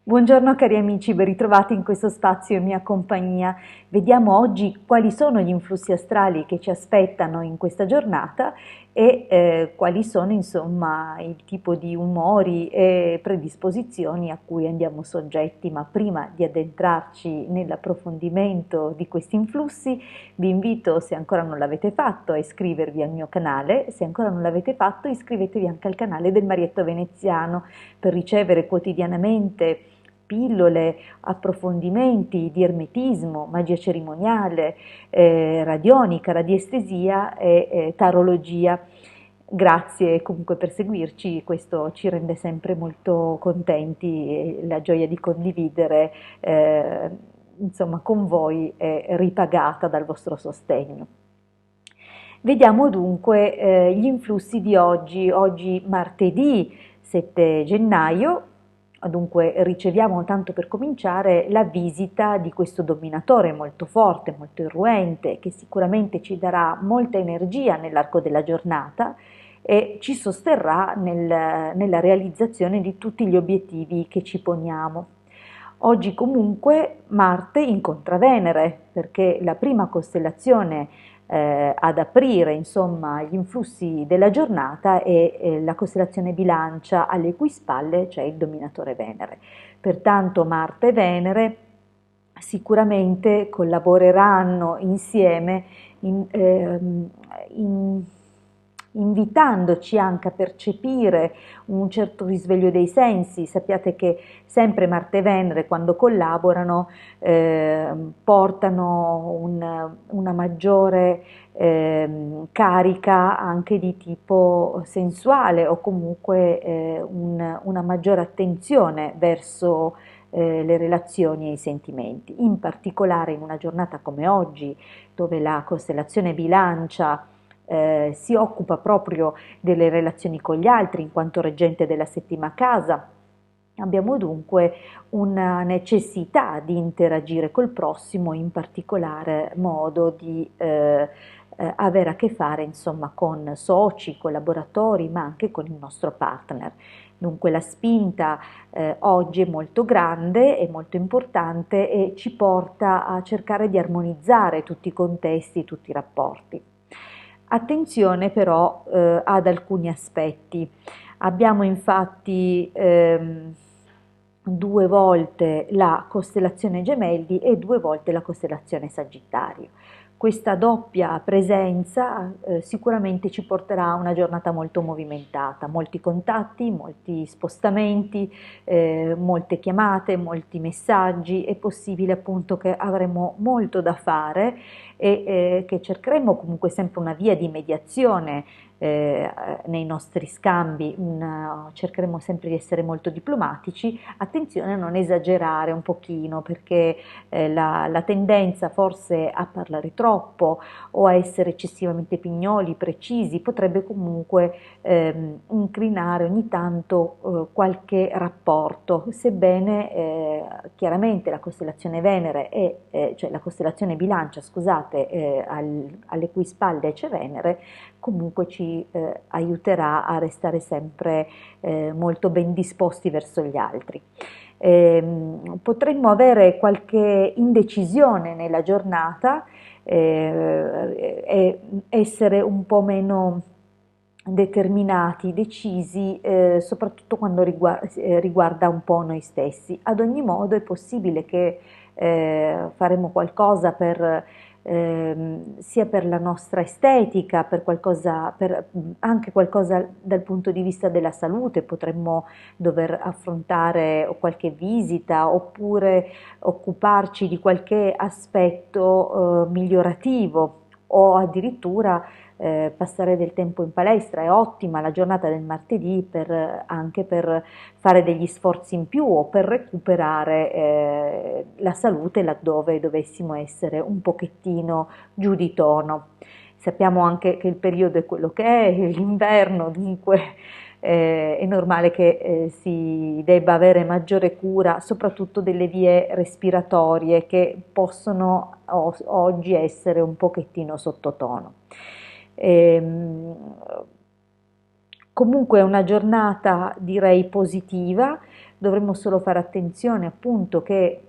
Buongiorno cari amici, ben ritrovati in questo spazio in mia compagnia. Vediamo oggi quali sono gli influssi astrali che ci aspettano in questa giornata e quali sono insomma il tipo di umori e predisposizioni a cui andiamo soggetti. Ma prima di addentrarci nell'approfondimento di questi influssi, vi invito, se ancora non l'avete fatto, a iscrivervi al mio canale. Se ancora non l'avete fatto, iscrivetevi anche al canale del Marietto Veneziano per ricevere quotidianamente pillole, approfondimenti di ermetismo, magia cerimoniale, radionica, radiestesia e tarologia. Grazie comunque per seguirci, questo ci rende sempre molto contenti e la gioia di condividere insomma con voi è ripagata dal vostro sostegno. Vediamo dunque gli influssi di oggi martedì 7 gennaio. Dunque riceviamo, tanto per cominciare, la visita di questo dominatore molto forte, molto irruente, che sicuramente ci darà molta energia nell'arco della giornata e ci sosterrà nella realizzazione di tutti gli obiettivi che ci poniamo. Oggi comunque Marte incontra Venere, perché la prima costellazione ad aprire insomma gli influssi della giornata è la costellazione Bilancia, alle cui spalle c'è il dominatore Venere. Pertanto Marte e Venere sicuramente collaboreranno insieme in- invitandoci anche a percepire un certo risveglio dei sensi. Sappiate che sempre Marte e Venere, quando collaborano, portano una maggiore carica anche di tipo sensuale, o comunque una maggiore attenzione verso le relazioni e i sentimenti. In particolare in una giornata come oggi, dove la costellazione Bilancia si occupa proprio delle relazioni con gli altri in quanto reggente della settima casa. Abbiamo dunque una necessità di interagire col prossimo, in particolare modo di avere a che fare insomma con soci, collaboratori, ma anche con il nostro partner. Dunque la spinta oggi è molto grande e molto importante e ci porta a cercare di armonizzare tutti i contesti, tutti i rapporti. Attenzione però ad alcuni aspetti. Abbiamo infatti due volte la costellazione Gemelli e due volte la costellazione Sagittario. Questa doppia presenza sicuramente ci porterà a una giornata molto movimentata, molti contatti, molti spostamenti, molte chiamate, molti messaggi. È possibile appunto che avremo molto da fare e che cercheremo comunque sempre una via di mediazione nei nostri scambi, cercheremo sempre di essere molto diplomatici. Attenzione a non esagerare un pochino, perché la tendenza forse a parlare troppo o a essere eccessivamente pignoli, precisi, potrebbe comunque incrinare ogni tanto qualche rapporto, sebbene chiaramente la costellazione Venere cioè la costellazione Bilancia, scusate, alle cui spalle c'è Venere, comunque ci aiuterà a restare sempre molto ben disposti verso gli altri. Potremmo avere qualche indecisione nella giornata e essere un po' meno determinati, decisi, soprattutto quando riguarda un po' noi stessi. Ad ogni modo è possibile che faremo qualcosa sia per la nostra estetica, per qualcosa, anche qualcosa dal punto di vista della salute. Potremmo dover affrontare qualche visita oppure occuparci di qualche aspetto migliorativo, o addirittura passare del tempo in palestra. È ottima la giornata del martedì anche per fare degli sforzi in più o per recuperare la salute laddove dovessimo essere un pochettino giù di tono. Sappiamo anche che il periodo è quello che è, l'inverno, dunque è normale che si debba avere maggiore cura, soprattutto delle vie respiratorie, che possono oggi essere un pochettino sottotono. Ehm, Comunque è una giornata direi positiva, dovremmo solo fare attenzione appunto che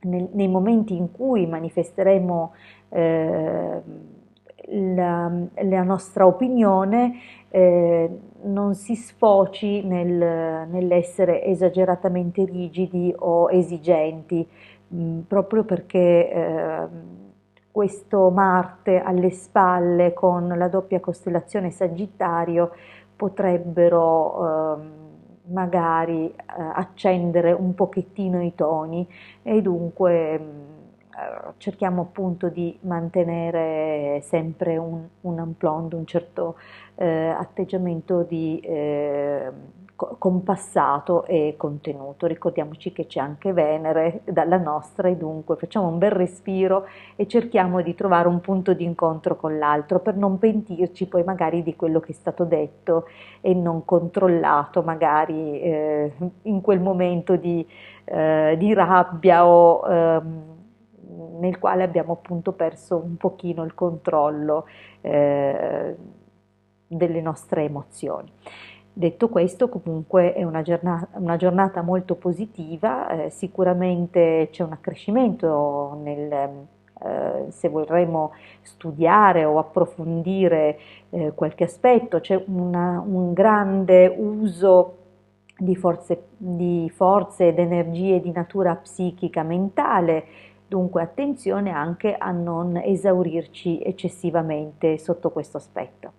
nei momenti in cui manifesteremo eh, la nostra opinione, non si sfoci nell'essere esageratamente rigidi o esigenti, proprio perché questo Marte alle spalle con la doppia costellazione Sagittario potrebbero magari accendere un pochettino i toni e dunque cerchiamo appunto di mantenere sempre un aplomb, un certo atteggiamento di compassato e contenuto. Ricordiamoci che c'è anche Venere dalla nostra e dunque facciamo un bel respiro e cerchiamo di trovare un punto di incontro con l'altro per non pentirci poi magari di quello che è stato detto e non controllato magari in quel momento di rabbia o nel quale abbiamo appunto perso un pochino il controllo eh, delle nostre emozioni. Detto questo, comunque è una giornata molto positiva, sicuramente c'è un accrescimento se vorremmo studiare o approfondire qualche aspetto, c'è un grande uso di forze ed energie di natura psichica mentale, dunque attenzione anche a non esaurirci eccessivamente sotto questo aspetto.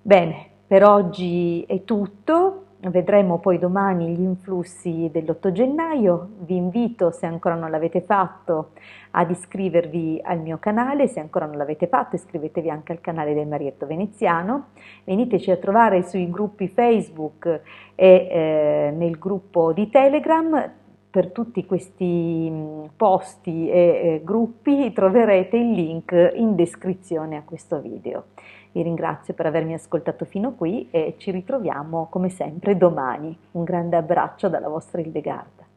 Bene, per oggi è tutto. Vedremo poi domani gli influssi dell'8 gennaio. Vi invito, se ancora non l'avete fatto, ad iscrivervi al mio canale. Se ancora non l'avete fatto, iscrivetevi anche al canale del Marietto Veneziano. Veniteci a trovare sui gruppi Facebook e nel gruppo di Telegram. Per tutti questi posti e gruppi troverete il link in descrizione a questo video. Vi ringrazio per avermi ascoltato fino qui e ci ritroviamo come sempre domani. Un grande abbraccio dalla vostra Hildegarda.